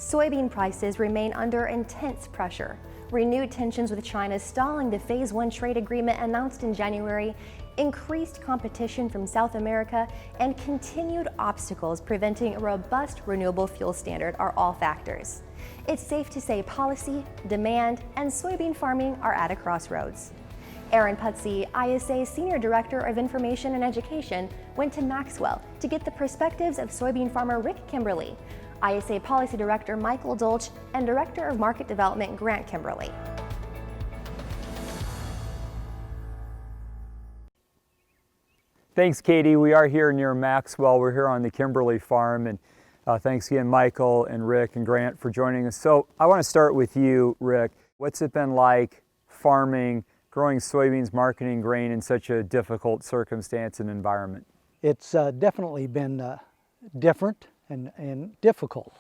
Soybean prices remain under intense pressure. Renewed tensions with China stalling the Phase 1 trade agreement announced in January, increased competition from South America, and continued obstacles preventing a robust renewable fuel standard are all factors. It's safe to say policy, demand, and soybean farming are at a crossroads. Aaron Putsey, ISA Senior Director of Information and Education, went to Maxwell to get the perspectives of soybean farmer Rick Kimberley, ISA Policy Director Michael Dolch, and Director of Market Development Grant Kimberley. Thanks, Katie. We are here near Maxwell. We're here on the Kimberley farm, and thanks again, Michael and Rick and Grant, for joining us. So I want to start with you, Rick. What's it been like farming, growing soybeans, marketing grain in such a difficult circumstance and environment? It's definitely been different and difficult.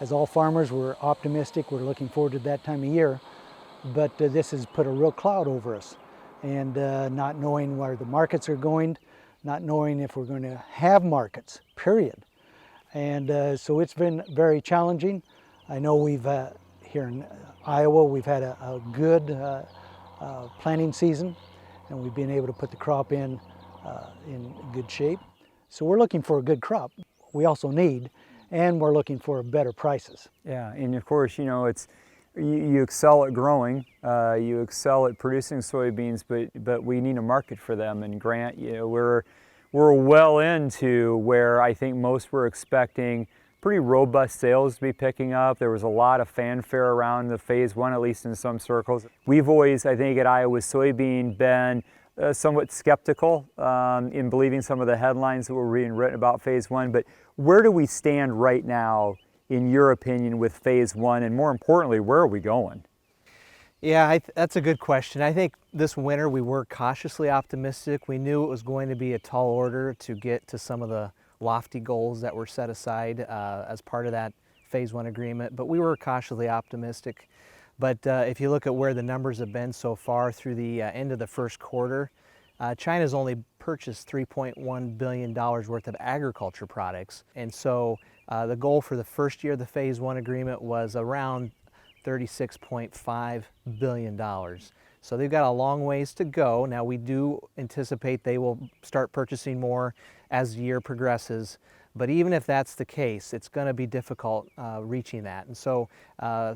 As all farmers, we're optimistic. We're looking forward to that time of year, but this has put a real cloud over us, and not knowing where the markets are going, not knowing if we're going to have markets, period. And so it's been very challenging. I know we've, here in Iowa, we've had a good planting season, and we've been able to put the crop in good shape. So we're looking for a good crop. We also need, and we're looking for better prices. Yeah, and of course, you know, it's you excel at growing, you excel at producing soybeans, but we need a market for them. And Grant, you know, we're well into where I think most were expecting pretty robust sales to be picking up. There was a lot of fanfare around the Phase 1, at least in some circles. We've always, I think, at Iowa Soybean been somewhat skeptical in believing some of the headlines that were being written about Phase 1, but where do we stand right now, in your opinion, with Phase 1, and more importantly, where are we going? Yeah, that's a good question. I think this winter we were cautiously optimistic. We knew it was going to be a tall order to get to some of the lofty goals that were set aside as part of that Phase 1 agreement, but we were cautiously optimistic. But if you look at where the numbers have been so far through the end of the first quarter, China's only purchased $3.1 billion worth of agriculture products. And so the goal for the first year of the Phase 1 agreement was around $36.5 billion. So they've got a long ways to go. Now we do anticipate they will start purchasing more as the year progresses. But even if that's the case, it's going to be difficult reaching that. And so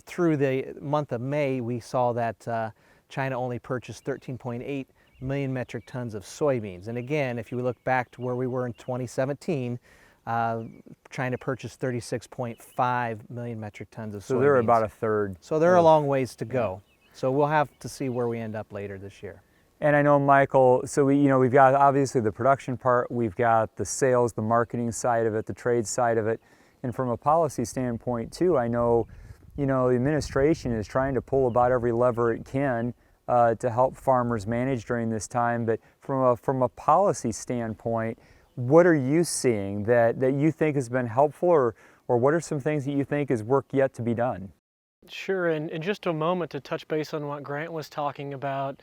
through the month of May, we saw that China only purchased 13.8 million metric tons of soybeans. And again, if you look back to where we were in 2017, China purchased 36.5 million metric tons of soybeans. So they're about a third. So they're a long ways to go. So we'll have to see where we end up later this year. And I know, Michael, so we've got obviously the production part, we've got the sales, the marketing side of it, the trade side of it, and from a policy standpoint too, I know, the administration is trying to pull about every lever it can to help farmers manage during this time. But from a policy standpoint, what are you seeing that you think has been helpful, or what are some things that you think is work yet to be done? Sure, and in just a moment to touch base on what Grant was talking about,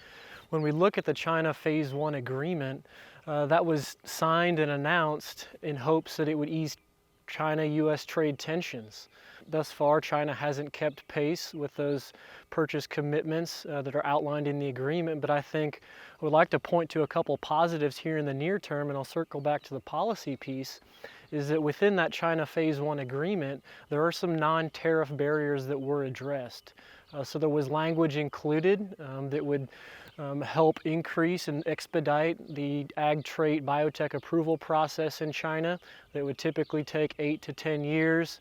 when we look at the China Phase 1 agreement, that was signed and announced in hopes that it would ease China-U.S. trade tensions. Thus far, China hasn't kept pace with those purchase commitments that are outlined in the agreement, but I think I would like to point to a couple positives here in the near term, and I'll circle back to the policy piece, is that within that China Phase 1 agreement, there are some non-tariff barriers that were addressed. So there was language included that would help increase and expedite the ag trait biotech approval process in China that would typically take 8 to 10 years.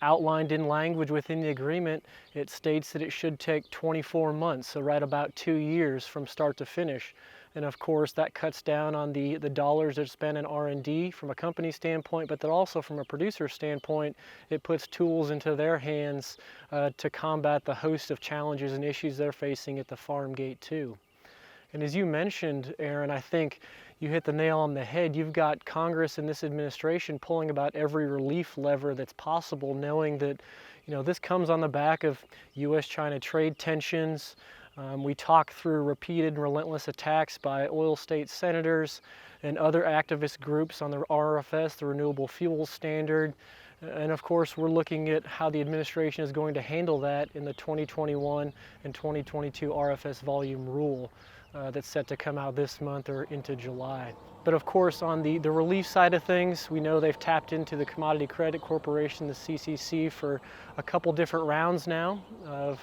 Outlined in language within the agreement, it states that it should take 24 months, so right about 2 years from start to finish. And of course, that cuts down on the dollars that are spent in R&D from a company standpoint, but that also from a producer standpoint, it puts tools into their hands to combat the host of challenges and issues they're facing at the farm gate too. And as you mentioned, Aaron, I think you hit the nail on the head. You've got Congress and this administration pulling about every relief lever that's possible, knowing that this comes on the back of U.S.-China trade tensions, We talked through repeated and relentless attacks by oil state senators and other activist groups on the RFS, the Renewable Fuels Standard. And of course, we're looking at how the administration is going to handle that in the 2021 and 2022 RFS volume rule that's set to come out this month or into July. But of course, on the relief side of things, we know they've tapped into the Commodity Credit Corporation, the CCC, for a couple different rounds now of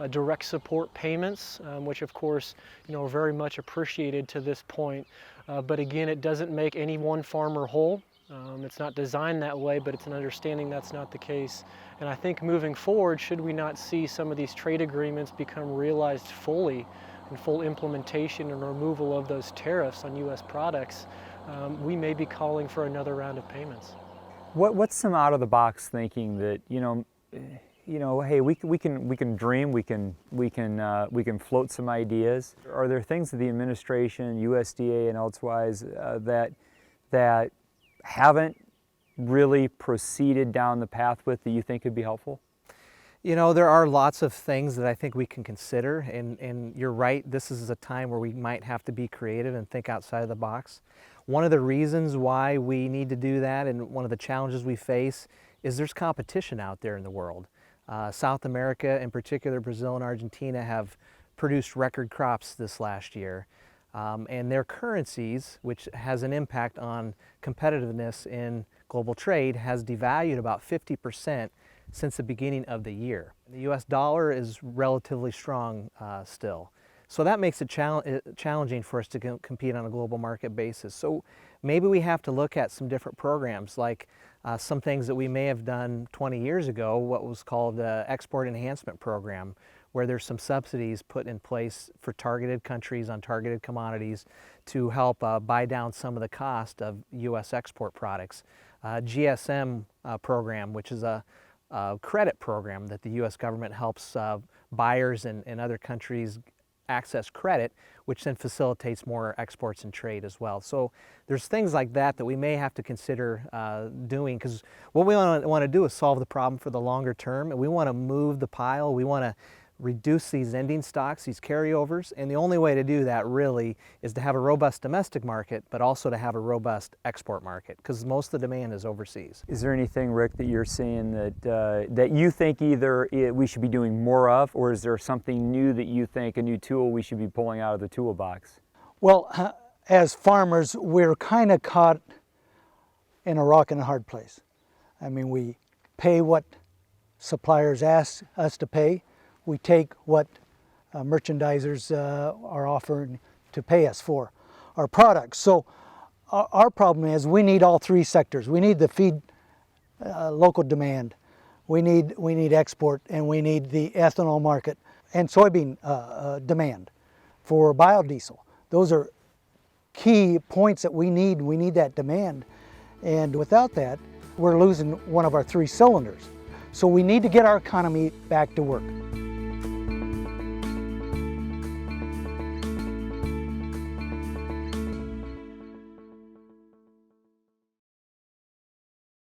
direct support payments, which of course, are very much appreciated to this point. But again, it doesn't make any one farmer whole. It's not designed that way, but it's an understanding that's not the case. And I think moving forward, should we not see some of these trade agreements become realized fully and full implementation and removal of those tariffs on U.S. products, we may be calling for another round of payments. What's some out-of-the-box thinking that hey, we can dream, we can float some ideas? Are there things that the administration, USDA, and elsewise that haven't really proceeded down the path with that you think could be helpful? There are lots of things that I think we can consider, and you're right, this is a time where we might have to be creative and think outside of the box. One of the reasons why we need to do that, and one of the challenges we face, is there's competition out there in the world. South America, in particular Brazil and Argentina, have produced record crops this last year. And their currencies, which has an impact on competitiveness in global trade, has devalued about 50% since the beginning of the year. The US dollar is relatively strong still. So that makes it challenging for us to compete on a global market basis. So maybe we have to look at some different programs, like some things that we may have done 20 years ago, what was called the Export Enhancement Program, where there's some subsidies put in place for targeted countries on targeted commodities to help buy down some of the cost of U.S. export products. GSM program, which is a credit program that the U.S. government helps buyers in other countries access credit, which then facilitates more exports and trade as well. So there's things like that that we may have to consider doing, because what we want to do is solve the problem for the longer term, and we want to move the pile. We want to reduce these ending stocks, these carryovers, and the only way to do that really is to have a robust domestic market, but also to have a robust export market, because most of the demand is overseas. Is there anything, Rick, that you're seeing that you think either we should be doing more of, or is there something new that you think, a new tool we should be pulling out of the toolbox? Well, as farmers, we're kind of caught in a rock and a hard place. I mean, we pay what suppliers ask us to pay. We take what merchandisers are offering to pay us for our products. So our problem is we need all three sectors. We need the feed local demand, we need export, and we need the ethanol market and soybean demand for biodiesel. Those are key points that we need. We need that demand, and without that, we're losing one of our three cylinders. So we need to get our economy back to work.